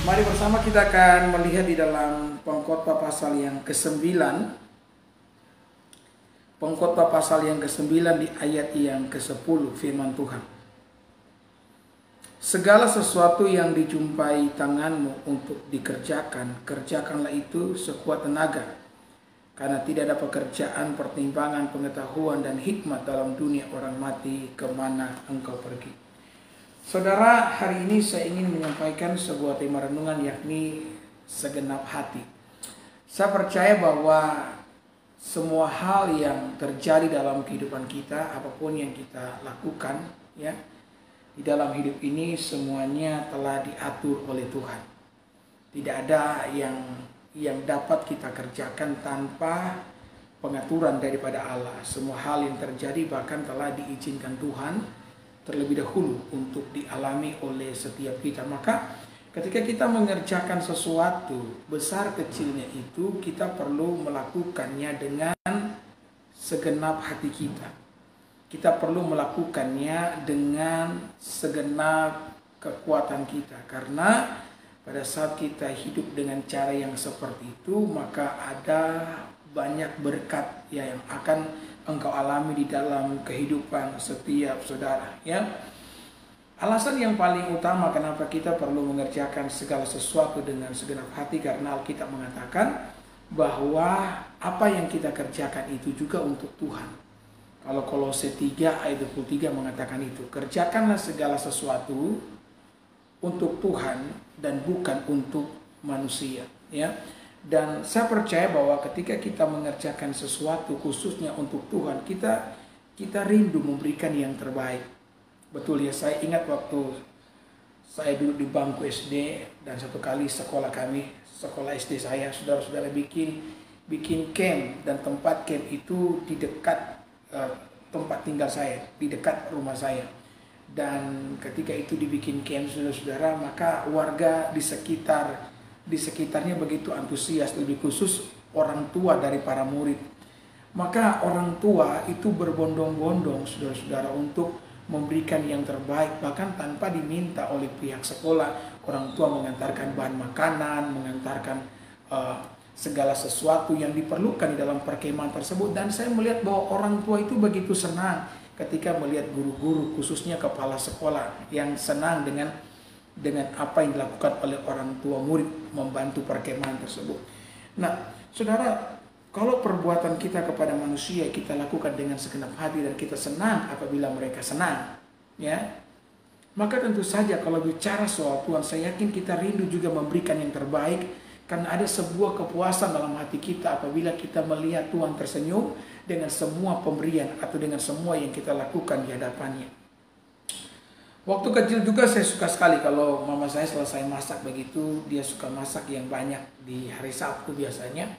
Mari bersama kita akan melihat di dalam Pengkhotbah pasal yang ke-9. Pengkhotbah pasal yang ke-9 di ayat yang ke-10, firman Tuhan. Segala sesuatu yang dijumpai tanganmu untuk dikerjakan, kerjakanlah itu sekuat tenaga. Karena tidak ada pekerjaan, pertimbangan, pengetahuan, dan hikmat dalam dunia orang mati kemana engkau pergi. Saudara, hari ini saya ingin menyampaikan sebuah tema renungan, yakni segenap hati. Saya percaya bahwa semua hal yang terjadi dalam kehidupan kita, apapun yang kita lakukan, ya, di dalam hidup ini semuanya telah diatur oleh Tuhan. Tidak ada yang dapat kita kerjakan tanpa pengaturan daripada Allah. Semua hal yang terjadi bahkan telah diizinkan Tuhan terlebih dahulu untuk dialami oleh setiap kita. Maka ketika kita mengerjakan sesuatu besar kecilnya itu, kita perlu melakukannya dengan segenap hati kita. Kita perlu melakukannya dengan segenap kekuatan kita. Karena pada saat kita hidup dengan cara yang seperti itu, maka ada banyak berkat yang akan engkau alami di dalam kehidupan setiap saudara, ya. Alasan yang paling utama kenapa kita perlu mengerjakan segala sesuatu dengan segenap hati, karena Alkitab mengatakan bahwa apa yang kita kerjakan itu juga untuk Tuhan. Kalau Kolose 3 ayat 23 mengatakan itu, kerjakanlah segala sesuatu untuk Tuhan dan bukan untuk manusia, ya. Dan saya percaya bahwa ketika kita mengerjakan sesuatu khususnya untuk Tuhan, kita rindu memberikan yang terbaik. Betul ya, saya ingat waktu saya duduk di bangku SD dan satu kali sekolah SD saya, saudara-saudara bikin camp, dan tempat camp itu di dekat tempat tinggal saya, di dekat rumah saya. Dan ketika itu dibikin camp, saudara-saudara, maka warga di sekitarnya begitu antusias, lebih khusus orang tua dari para murid. Maka orang tua itu berbondong-bondong, saudara-saudara, untuk memberikan yang terbaik, bahkan tanpa diminta oleh pihak sekolah. Orang tua mengantarkan bahan makanan, mengantarkan segala sesuatu yang diperlukan di dalam perkemahan tersebut. Dan saya melihat bahwa orang tua itu begitu senang ketika melihat guru-guru, khususnya kepala sekolah, yang senang dengan apa yang dilakukan oleh orang tua murid membantu perkemahan tersebut. Nah, saudara, kalau perbuatan kita kepada manusia kita lakukan dengan segenap hati dan kita senang apabila mereka senang, ya, maka tentu saja kalau bicara soal Tuhan, saya yakin kita rindu juga memberikan yang terbaik, karena ada sebuah kepuasan dalam hati kita apabila kita melihat Tuhan tersenyum dengan semua pemberian atau dengan semua yang kita lakukan di hadapannya. Waktu kecil juga saya suka sekali kalau mama saya selesai masak begitu, dia suka masak yang banyak di hari Sabtu biasanya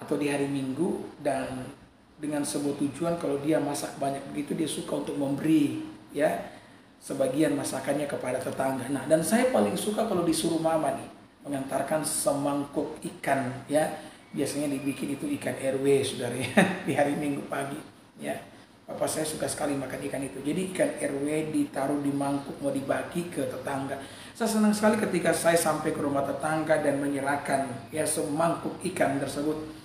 atau di hari Minggu, dan dengan sebuah tujuan kalau dia masak banyak begitu, dia suka untuk memberi, ya, sebagian masakannya kepada tetangga. Nah, dan saya paling suka kalau disuruh mama nih mengantarkan semangkuk ikan, ya, biasanya dibikin itu ikan RW, saudara, ya, di hari Minggu pagi, ya. Bapak saya suka sekali makan ikan itu. Jadi ikan RW ditaruh di mangkuk mau dibagi ke tetangga. Saya senang sekali ketika saya sampai ke rumah tetangga dan menyerahkan, ya, semangkuk ikan tersebut,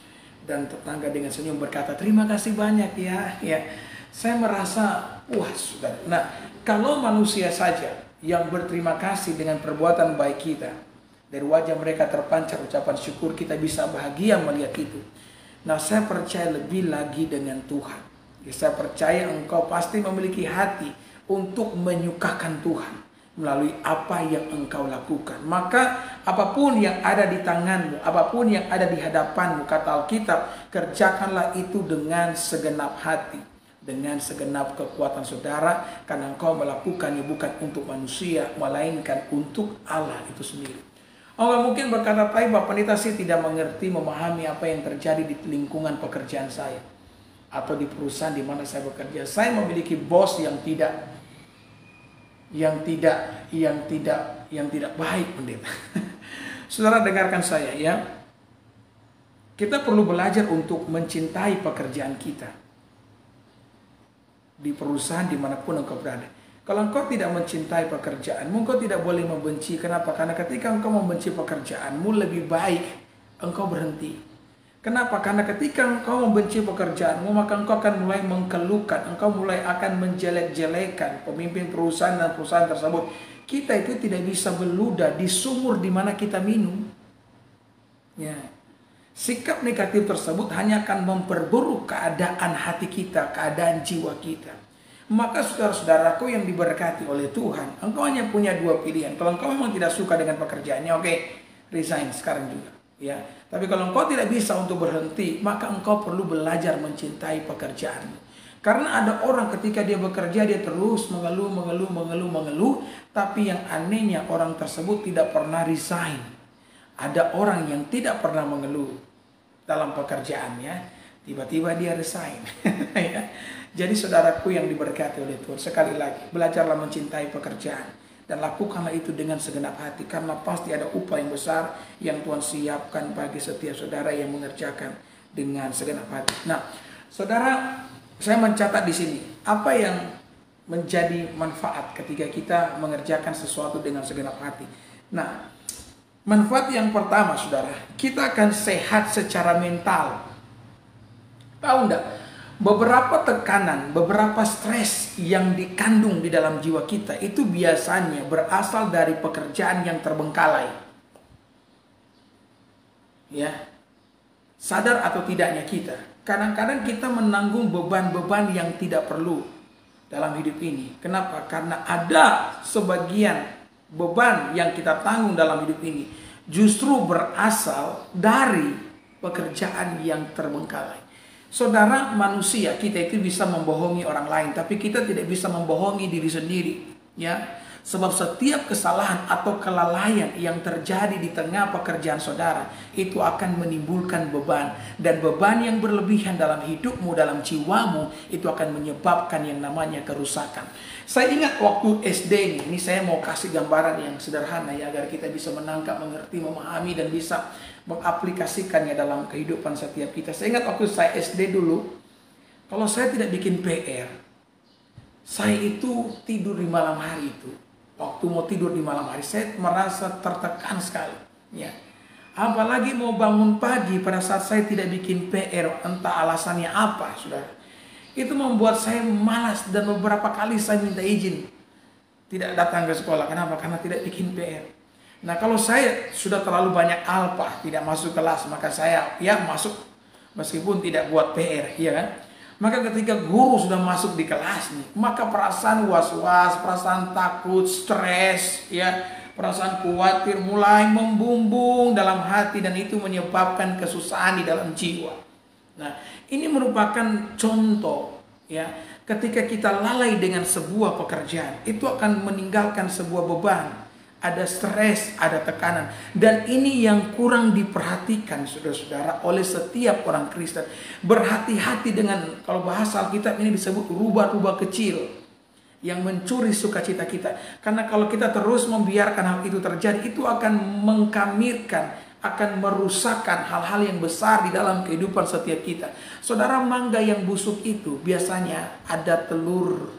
dan tetangga dengan senyum berkata, "Terima kasih banyak ya." Ya, saya merasa puas, saudara. Nah, kalau manusia saja yang berterima kasih dengan perbuatan baik kita, dari wajah mereka terpancar ucapan syukur, kita bisa bahagia melihat itu. Nah, saya percaya lebih lagi dengan Tuhan. Saya percaya engkau pasti memiliki hati untuk menyukakan Tuhan melalui apa yang engkau lakukan. Maka apapun yang ada di tanganmu, apapun yang ada di hadapanmu, kata Alkitab, kerjakanlah itu dengan segenap hati, dengan segenap kekuatan saudara, karena engkau melakukannya bukan untuk manusia, melainkan untuk Allah itu sendiri. Engkau mungkin berkata, "Tapi Bapak Pendeta, saya tidak mengerti, memahami apa yang terjadi di lingkungan pekerjaan saya atau di perusahaan di mana saya bekerja. Saya memiliki bos yang tidak baik, pendeta." Saudara, dengarkan saya, ya. Kita perlu belajar untuk mencintai pekerjaan kita di perusahaan dimanapun engkau berada. Kalau engkau tidak mencintai pekerjaanmu, engkau tidak boleh membenci. Kenapa? Karena ketika engkau membenci pekerjaanmu, lebih baik engkau berhenti. Kenapa? Karena ketika engkau membenci pekerjaanmu, maka engkau akan mulai mengkeluhkan, engkau mulai akan menjelek-jelekan pemimpin perusahaan dan perusahaan tersebut. Kita itu tidak bisa beludah di sumur di mana kita minum. Ya. Sikap negatif tersebut hanya akan memperburuk keadaan hati kita, keadaan jiwa kita. Maka saudara-saudaraku yang diberkati oleh Tuhan, engkau hanya punya dua pilihan. Kalau engkau memang tidak suka dengan pekerjaannya, oke, resign sekarang juga. Ya, tapi kalau engkau tidak bisa untuk berhenti, maka engkau perlu belajar mencintai pekerjaanmu. Karena ada orang ketika dia bekerja, dia terus mengeluh, tapi yang anehnya orang tersebut tidak pernah resign. Ada orang yang tidak pernah mengeluh dalam pekerjaannya, tiba-tiba dia resign. Ya. Jadi saudaraku yang diberkati oleh Tuhan, sekali lagi, belajarlah mencintai pekerjaan. Dan lakukanlah itu dengan segenap hati. Karena pasti ada upah yang besar yang Tuhan siapkan bagi setiap saudara yang mengerjakan dengan segenap hati. Nah, saudara, saya mencatat di sini, apa yang menjadi manfaat ketika kita mengerjakan sesuatu dengan segenap hati. Nah, manfaat yang pertama, saudara, kita akan sehat secara mental. Tahu enggak? Beberapa tekanan, beberapa stres yang dikandung di dalam jiwa kita itu biasanya berasal dari pekerjaan yang terbengkalai. Ya. Sadar atau tidaknya kita, kadang-kadang kita menanggung beban-beban yang tidak perlu dalam hidup ini. Kenapa? Karena ada sebagian beban yang kita tanggung dalam hidup ini justru berasal dari pekerjaan yang terbengkalai. Saudara, manusia kita itu bisa membohongi orang lain, tapi kita tidak bisa membohongi diri sendiri, ya. Sebab setiap kesalahan atau kelalaian yang terjadi di tengah pekerjaan saudara itu akan menimbulkan beban, dan beban yang berlebihan dalam hidupmu, dalam jiwamu itu akan menyebabkan yang namanya kerusakan. Saya ingat waktu SD ini saya mau kasih gambaran yang sederhana ya, agar kita bisa menangkap, mengerti, memahami dan bisa mengaplikasikannya dalam kehidupan setiap kita. Saya ingat waktu saya SD dulu, kalau saya tidak bikin PR, saya itu tidur di malam hari itu. Waktu mau tidur di malam hari, saya merasa tertekan sekali. Ya. Apalagi mau bangun pagi pada saat saya tidak bikin PR, entah alasannya apa, saudara. Itu membuat saya malas dan beberapa kali saya minta izin tidak datang ke sekolah. Kenapa? Karena tidak bikin PR. Nah, kalau saya sudah terlalu banyak alpa, tidak masuk kelas, maka saya ya masuk meskipun tidak buat PR, ya kan? Maka ketika guru sudah masuk di kelas nih, maka perasaan was-was, perasaan takut, stres, ya, perasaan khawatir mulai membumbung dalam hati, dan itu menyebabkan kesusahan di dalam jiwa. Nah, ini merupakan contoh, ya, ketika kita lalai dengan sebuah pekerjaan, itu akan meninggalkan sebuah beban. Ada stres, ada tekanan. Dan ini yang kurang diperhatikan saudara-saudara oleh setiap orang Kristen. Berhati-hati dengan, kalau bahasa Alkitab ini disebut rubah-rubah kecil yang mencuri sukacita kita. Karena kalau kita terus membiarkan hal itu terjadi, itu akan mengkamirkan, akan merusakkan hal-hal yang besar di dalam kehidupan setiap kita. Saudara, mangga yang busuk itu biasanya ada telur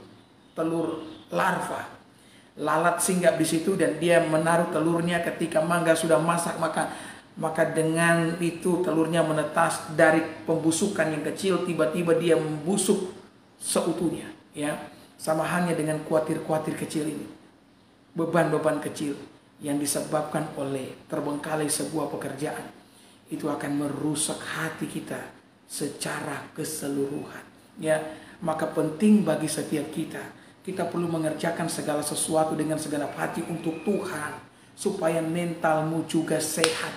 larva. Lalat singgah di situ dan dia menaruh telurnya. Ketika mangga sudah masak, maka dengan itu telurnya menetas dari pembusukan yang kecil, tiba-tiba dia membusuk seutuhnya, ya. Sama halnya dengan kuatir-kuatir kecil ini, beban-beban kecil yang disebabkan oleh terbengkalai sebuah pekerjaan, itu akan merusak hati kita secara keseluruhan, ya. Maka penting bagi setiap kita perlu mengerjakan segala sesuatu dengan segenap hati untuk Tuhan, supaya mentalmu juga sehat.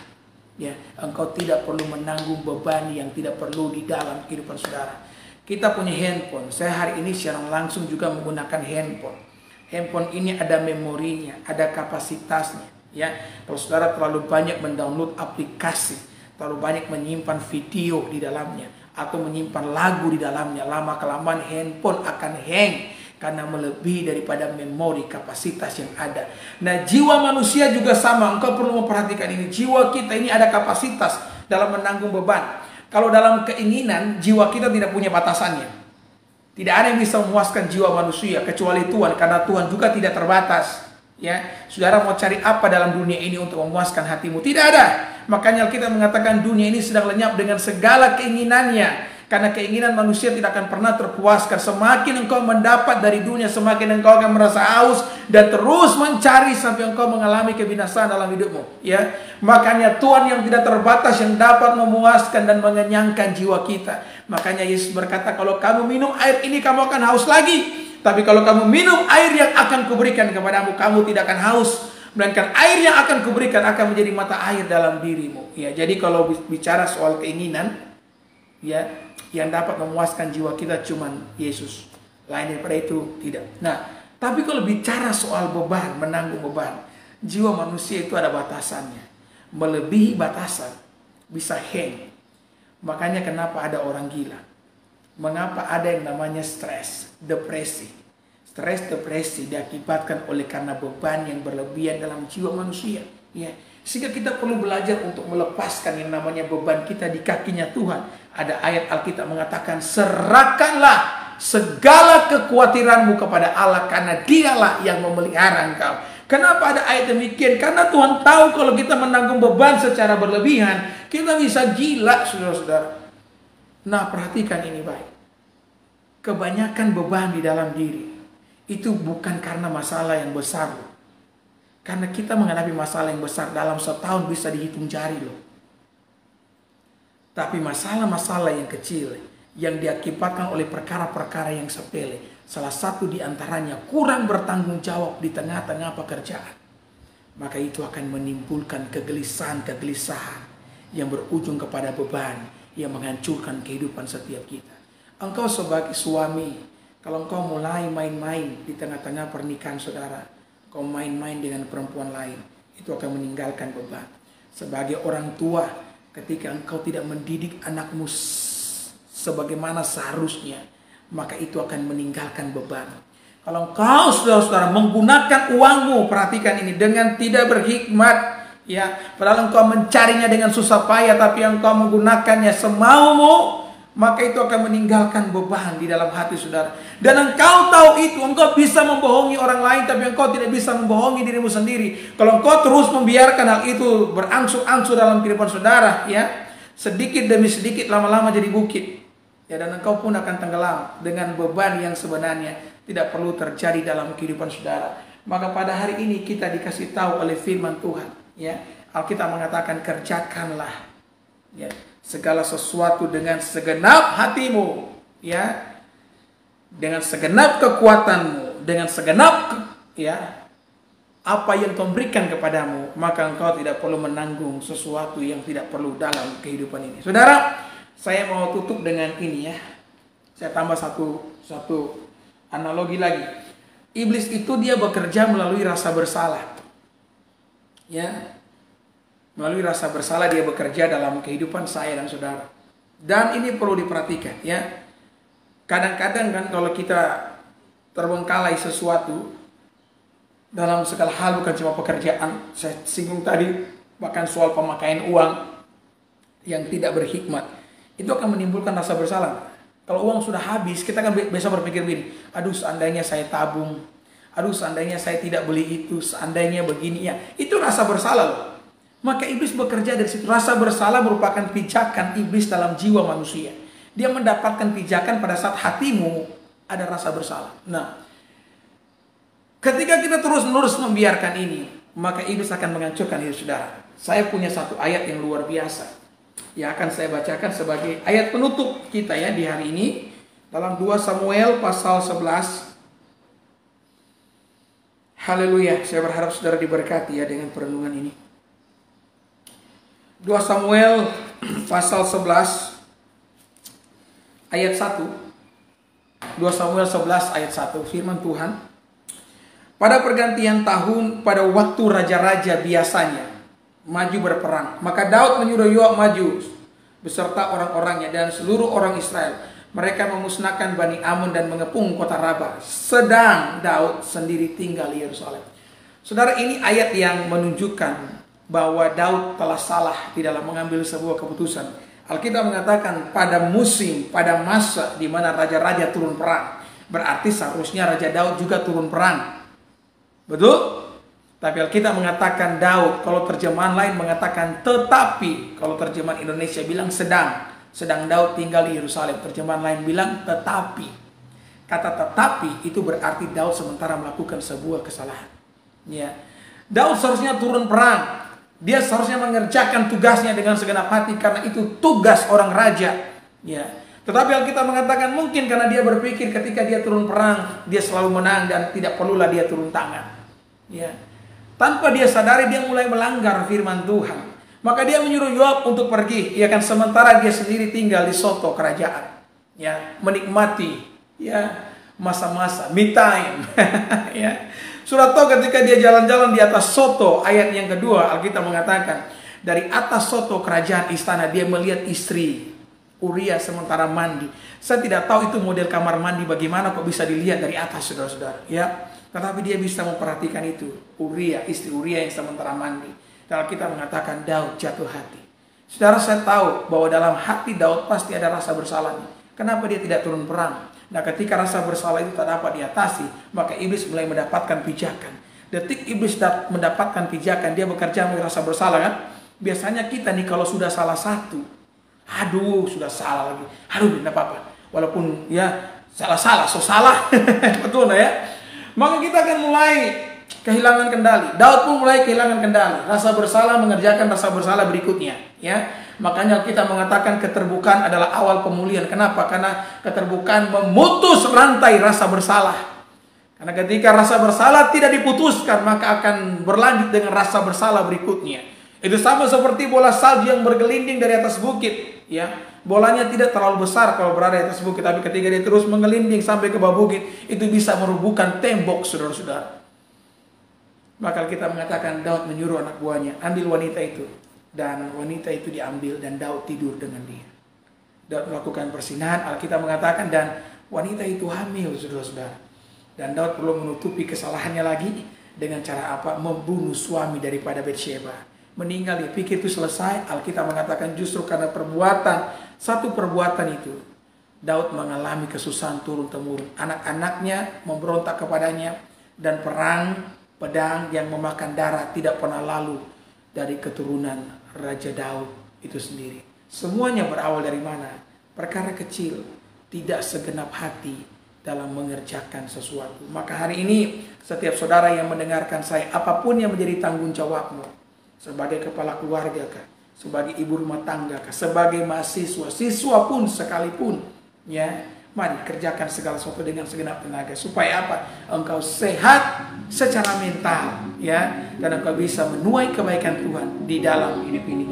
Ya, engkau tidak perlu menanggung beban yang tidak perlu di dalam kehidupan saudara. Kita punya handphone. Saya hari ini secara langsung juga menggunakan handphone. Handphone ini ada memorinya, ada kapasitasnya. Ya, kalau saudara terlalu banyak mendownload aplikasi, terlalu banyak menyimpan video di dalamnya, atau menyimpan lagu di dalamnya, lama-kelamaan handphone akan hang. Karena melebihi daripada memori kapasitas yang ada. Nah, jiwa manusia juga sama. Engkau perlu memperhatikan ini. Jiwa kita ini ada kapasitas dalam menanggung beban. Kalau dalam keinginan, jiwa kita tidak punya batasannya. Tidak ada yang bisa memuaskan jiwa manusia kecuali Tuhan, karena Tuhan juga tidak terbatas. Ya, saudara mau cari apa dalam dunia ini untuk memuaskan hatimu? Tidak ada. Makanya kita mengatakan dunia ini sedang lenyap dengan segala keinginannya. Karena keinginan manusia tidak akan pernah terpuaskan. Semakin engkau mendapat dari dunia, semakin engkau akan merasa haus dan terus mencari sampai engkau mengalami kebinasaan dalam hidupmu. Ya, makanya Tuhan yang tidak terbatas yang dapat memuaskan dan mengenyangkan jiwa kita. Makanya Yesus berkata, kalau kamu minum air ini kamu akan haus lagi. Tapi kalau kamu minum air yang akan kuberikan kepadamu, kamu tidak akan haus. Melainkan air yang akan kuberikan akan menjadi mata air dalam dirimu. Ya, jadi kalau bicara soal keinginan, ya, yang dapat memuaskan jiwa kita cuman Yesus. Lain daripada itu tidak. Nah, tapi kalau bicara soal beban, menanggung beban, jiwa manusia itu ada batasannya. Melebihi batasan bisa hang. Makanya kenapa ada orang gila? Mengapa ada yang namanya stres, depresi? Stres, depresi diakibatkan oleh karena beban yang berlebihan dalam jiwa manusia. Ya. Sehingga kita perlu belajar untuk melepaskan yang namanya beban kita di kakinya Tuhan. Ada ayat Alkitab mengatakan, serahkanlah segala kekhawatiranmu kepada Allah, karena Dialah yang memelihara engkau. Kenapa ada ayat demikian? Karena Tuhan tahu kalau kita menanggung beban secara berlebihan, kita bisa gila, saudara-saudara. Nah, perhatikan ini baik. Kebanyakan beban di dalam diri itu bukan karena masalah yang besar loh. Karena kita menghadapi masalah yang besar dalam setahun bisa dihitung jari loh. Tapi masalah-masalah yang kecil yang diakibatkan oleh perkara-perkara yang sepele, salah satu di antaranya kurang bertanggung jawab di tengah-tengah pekerjaan, maka itu akan menimbulkan kegelisahan yang berujung kepada beban yang menghancurkan kehidupan setiap kita. Engkau sebagai suami, kalau engkau mulai main-main di tengah-tengah pernikahan saudara, engkau main-main dengan perempuan lain, itu akan meninggalkan beban. Sebagai orang tua, ketika engkau tidak mendidik anakmu sebagaimana seharusnya, maka itu akan meninggalkan beban. Kalau engkau, saudara-saudara, menggunakan uangmu, perhatikan ini, dengan tidak berhikmat, ya, padahal engkau mencarinya dengan susah payah, tapi engkau menggunakannya semaumu, maka itu akan meninggalkan beban di dalam hati saudara. Dan engkau tahu itu, engkau bisa membohongi orang lain, tapi engkau tidak bisa membohongi dirimu sendiri. Kalau engkau terus membiarkan hal itu berangsur-angsur dalam kehidupan saudara, ya, sedikit demi sedikit lama-lama jadi bukit. Ya, dan engkau pun akan tenggelam dengan beban yang sebenarnya tidak perlu terjadi dalam kehidupan saudara. Maka pada hari ini kita dikasih tahu oleh firman Tuhan, ya, Alkitab mengatakan, kerjakanlah, ya, segala sesuatu dengan segenap hatimu, ya, dengan segenap kekuatanmu, dengan segenap ya, apa yang kau berikan kepadamu, maka engkau tidak perlu menanggung sesuatu yang tidak perlu dalam kehidupan ini. Saudara, saya mau tutup dengan ini, ya. Saya tambah satu analogi lagi. Iblis itu dia bekerja melalui rasa bersalah. Ya. Melalui rasa bersalah dia bekerja dalam kehidupan saya dan saudara. Dan ini perlu diperhatikan, ya. Kadang-kadang kan kalau kita terbengkalai sesuatu dalam segala hal, bukan cuma pekerjaan, saya singgung tadi, bahkan soal pemakaian uang yang tidak berhikmat, itu akan menimbulkan rasa bersalah. Kalau uang sudah habis, kita kan biasa berpikir begini, aduh seandainya saya tabung, aduh seandainya saya tidak beli itu, seandainya begini, ya. Itu rasa bersalah loh. Maka iblis bekerja dari situ. Rasa bersalah merupakan pijakan iblis dalam jiwa manusia. Dia mendapatkan pijakan pada saat hatimu ada rasa bersalah. Nah, ketika kita terus-menerus membiarkan ini, maka iblis akan menghancurkan hidup saudara. Saya punya satu ayat yang luar biasa, yang akan saya bacakan sebagai ayat penutup kita, ya, di hari ini. Dalam 2 Samuel pasal 11. Haleluya. Saya berharap saudara diberkati, ya, dengan perenungan ini. 2 Samuel pasal 11 ayat 1. 2 Samuel 11 ayat 1, firman Tuhan. Pada pergantian tahun, pada waktu raja-raja biasanya maju berperang, maka Daud menyuruh Yoab maju beserta orang-orangnya dan seluruh orang Israel. Mereka memusnahkan Bani Amun dan mengepung kota Rabah, sedang Daud sendiri tinggal di Yerusalem. Saudara, ini ayat yang menunjukkan bahwa Daud telah salah di dalam mengambil sebuah keputusan. Alkitab mengatakan pada musim, pada masa di mana raja-raja turun perang. Berarti seharusnya Raja Daud juga turun perang. Betul? Tapi Alkitab mengatakan Daud, kalau terjemahan lain mengatakan tetapi, kalau terjemahan Indonesia bilang sedang. Sedang Daud tinggal di Yerusalem. Terjemahan lain bilang tetapi. Kata tetapi itu berarti Daud sementara melakukan sebuah kesalahan. Ya. Daud seharusnya turun perang. Dia seharusnya mengerjakan tugasnya dengan segenap hati karena itu tugas orang raja. Ya. Tetapi Alkitab mengatakan mungkin karena dia berpikir ketika dia turun perang, dia selalu menang dan tidak perlulah dia turun tangan. Ya. Tanpa dia sadari dia mulai melanggar firman Tuhan. Maka dia menyuruh Yoab untuk pergi. Ya kan, sementara dia sendiri tinggal di soto kerajaan. Ya, menikmati ya masa-masa me time. Ya. Sudah tahu ketika dia jalan-jalan di atas soto, ayat yang kedua Alkitab mengatakan dari atas soto kerajaan istana dia melihat istri Uria sementara mandi. Saya tidak tahu itu model kamar mandi bagaimana kok bisa dilihat dari atas, saudara-saudara. Ya, tetapi dia bisa memperhatikan itu. Uria, istri Uria yang sementara mandi. Dan kita mengatakan Daud jatuh hati. Saudara, saya tahu bahwa dalam hati Daud pasti ada rasa bersalah. Kenapa dia tidak turun perang? Nah, ketika rasa bersalah itu tak dapat diatasi, maka iblis mulai mendapatkan pijakan. Detik iblis mendapatkan pijakan, dia bekerja dengan rasa bersalah kan? Biasanya kita nih kalau sudah salah satu, aduh sudah salah lagi, aduh tidak apa-apa. Walaupun ya salah-salah, so salah, betul nah ya? Maka kita akan mulai kehilangan kendali. Daud pun mulai kehilangan kendali. Rasa bersalah mengerjakan rasa bersalah berikutnya. Ya, makanya kita mengatakan keterbukaan adalah awal pemulihan. Kenapa? Karena keterbukaan memutus rantai rasa bersalah. Karena ketika rasa bersalah tidak diputuskan, maka akan berlanjut dengan rasa bersalah berikutnya. Itu sama seperti bola salju yang bergelinding dari atas bukit. Ya, bolanya tidak terlalu besar kalau berada di atas bukit, tapi ketika dia terus mengelinding sampai ke bawah bukit, itu bisa merubuhkan tembok, saudara-saudara. Maka kita mengatakan Daud menyuruh anak buahnya, ambil wanita itu. Dan wanita itu diambil dan Daud tidur dengan dia. Daud melakukan persinahan, Alkitab mengatakan, dan wanita itu hamil, saudara-saudara. Dan Daud perlu menutupi kesalahannya lagi dengan cara apa? Membunuh suami daripada Betsheba. Meninggal, dia pikir itu selesai. Alkitab mengatakan justru karena satu perbuatan itu, Daud mengalami kesusahan turun-temurun. Anak-anaknya memberontak kepadanya, dan pedang yang memakan darah tidak pernah lalu dari keturunan Raja Daud itu sendiri. Semuanya berawal dari mana? Perkara kecil, tidak segenap hati dalam mengerjakan sesuatu. Maka hari ini setiap saudara yang mendengarkan saya, apapun yang menjadi tanggung jawabmu, sebagai kepala keluarga kah, sebagai ibu rumah tangga kah, sebagai mahasiswa, siswa pun sekalipun, ya, mari kerjakan segala sesuatu dengan segenap tenaga. Supaya apa? Engkau sehat secara mental, ya, dan engkau bisa menuai kebaikan Tuhan di dalam hidup ini.